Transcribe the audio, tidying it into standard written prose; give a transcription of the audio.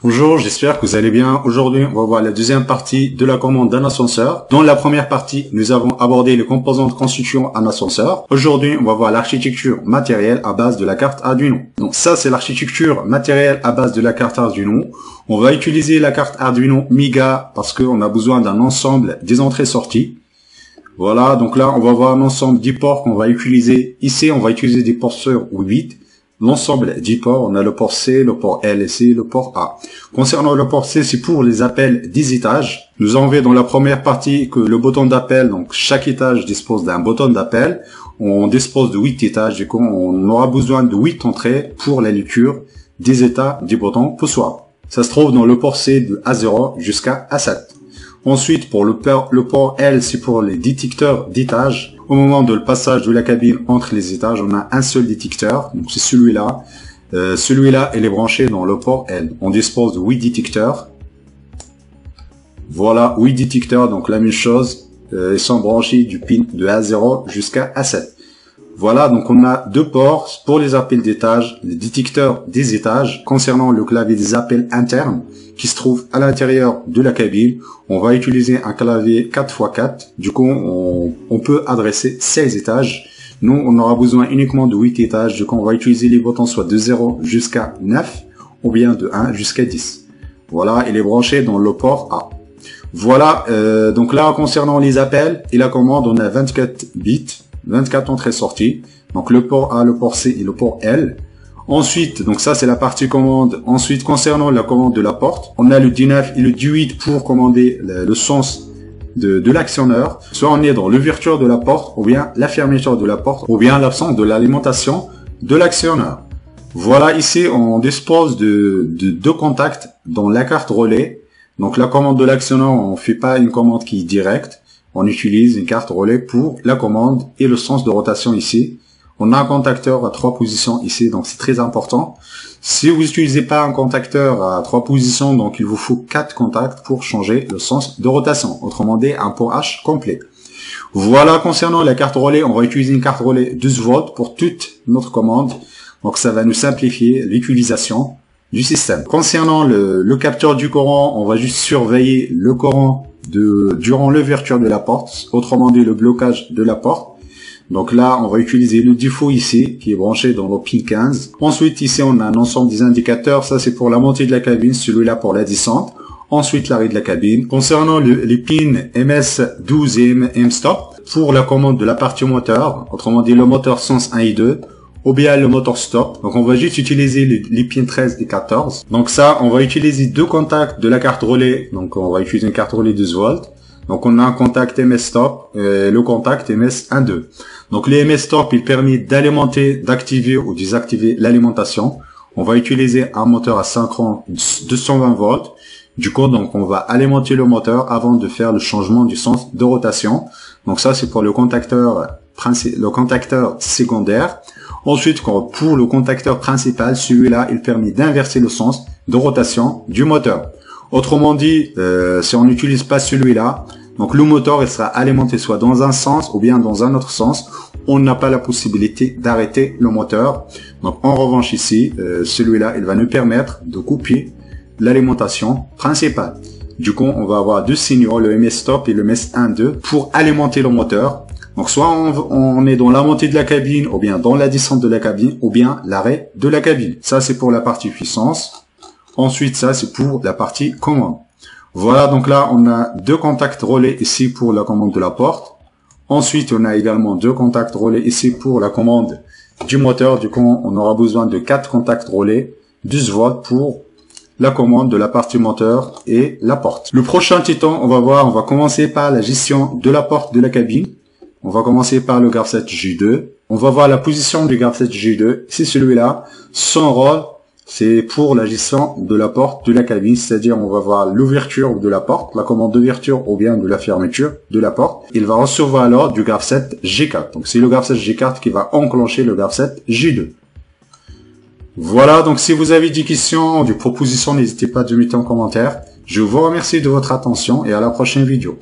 Bonjour, j'espère que vous allez bien. Aujourd'hui, on va voir la deuxième partie de la commande d'un ascenseur. Dans la première partie, nous avons abordé les composantes constituant un ascenseur. Aujourd'hui, on va voir l'architecture matérielle à base de la carte Arduino. Donc ça, c'est l'architecture matérielle à base de la carte Arduino. On va utiliser la carte Arduino MIGA parce qu'on a besoin d'un ensemble des entrées-sorties. Voilà, donc là, on va voir un ensemble 10 ports qu'on va utiliser. Ici, on va utiliser des ports sur 8. L'ensemble 10 ports, on a le port C, le port L et C, le port A. Concernant le port C, c'est pour les appels des étages. Nous avons vu dans la première partie que le bouton d'appel, donc chaque étage dispose d'un bouton d'appel. On dispose de 8 étages, du coup on aura besoin de 8 entrées pour la lecture des états du bouton poussoir. Ça se trouve dans le port C de A0 jusqu'à A7. Ensuite, pour le port L, c'est pour les détecteurs d'étages. Au moment de le passage de la cabine entre les étages, on a un seul détecteur, donc c'est celui-là. Celui-là, il est branché dans le port L. On dispose de 8 détecteurs. Voilà, 8 détecteurs, donc la même chose. Ils sont branchés du pin de A0 jusqu'à A7. Voilà, donc on a deux ports pour les appels d'étage, les détecteurs des étages. Concernant le clavier des appels internes, qui se trouve à l'intérieur de la cabine, on va utiliser un clavier 4x4. Du coup, on peut adresser 16 étages. Nous, on aura besoin uniquement de 8 étages. Du coup, on va utiliser les boutons soit de 0 jusqu'à 9, ou bien de 1 jusqu'à 10. Voilà, il est branché dans le port A. Voilà, donc là, concernant les appels et la commande, on a 24 bits. 24 entrées-sorties, donc le port A, le port C et le port L. Ensuite, donc ça c'est la partie commande. Ensuite, concernant la commande de la porte, on a le D9 et le D8 pour commander le sens de l'actionneur. Soit on est dans l'ouverture de la porte, ou bien la fermeture de la porte, ou bien l'absence de l'alimentation de l'actionneur. Voilà, ici on dispose de deux contacts dans la carte relais. Donc la commande de l'actionneur, on fait pas une commande qui est directe. On utilise une carte relais pour la commande et le sens de rotation ici. On a un contacteur à 3 positions ici, donc c'est très important. Si vous n'utilisez pas un contacteur à 3 positions, donc il vous faut 4 contacts pour changer le sens de rotation. Autrement dit, un port H complet. Voilà, concernant la carte relais, on va utiliser une carte relais 12 volts pour toute notre commande. Donc ça va nous simplifier l'utilisation du système. Concernant le capteur du courant, on va juste surveiller le courant durant l'ouverture de la porte, autrement dit le blocage de la porte. Donc là, on va utiliser le défaut ici, qui est branché dans le pin 15. Ensuite, ici, on a un ensemble des indicateurs. Ça, c'est pour la montée de la cabine, celui-là pour la descente. Ensuite, l'arrêt de la cabine. Concernant les pins MS12 et M-Stop, pour la commande de la partie moteur, autrement dit le moteur sens 1 et 2, ou bien le moteur stop. Donc on va juste utiliser les pins 13 et 14. Donc ça, on va utiliser deux contacts de la carte relais. Donc on va utiliser une carte relais 12 volts. Donc on a un contact MS stop et le contact MS 1-2. Donc les MS stop, il permet d'alimenter, d'activer ou désactiver l'alimentation. On va utiliser un moteur asynchrone 220 volts. Du coup, donc on va alimenter le moteur avant de faire le changement du sens de rotation. Donc ça, c'est pour le contacteur secondaire. Ensuite, pour le contacteur principal, celui-là, il permet d'inverser le sens de rotation du moteur. Autrement dit, si on n'utilise pas celui-là, donc le moteur il sera alimenté soit dans un sens ou bien dans un autre sens. On n'a pas la possibilité d'arrêter le moteur. Donc en revanche ici, celui-là, il va nous permettre de couper l'alimentation principale. Du coup, on va avoir deux signaux, le MS stop et le MS 1-2 pour alimenter le moteur. Donc soit on est dans la montée de la cabine, ou bien dans la descente de la cabine, ou bien l'arrêt de la cabine. Ça c'est pour la partie puissance. Ensuite ça c'est pour la partie commande. Voilà, donc là on a deux contacts relais ici pour la commande de la porte. Ensuite on a également deux contacts relais ici pour la commande du moteur. Du coup on aura besoin de 4 contacts relais 12 volts pour la commande de la partie moteur et la porte. Le prochain titan, on va commencer par la gestion de la porte de la cabine. On va commencer par le GAR7 G2. On va voir la position du GAR7 G2. C'est celui-là. Son rôle, c'est pour la gestion de la porte de la cabine. C'est-à-dire, on va voir l'ouverture de la porte, la commande d'ouverture ou bien de la fermeture de la porte. Il va recevoir alors du GAR7 G4. Donc, c'est le GAR7 G4 qui va enclencher le GAR7 G2. Voilà. Donc, si vous avez des questions, des propositions, n'hésitez pas à mettre en commentaire. Je vous remercie de votre attention et à la prochaine vidéo.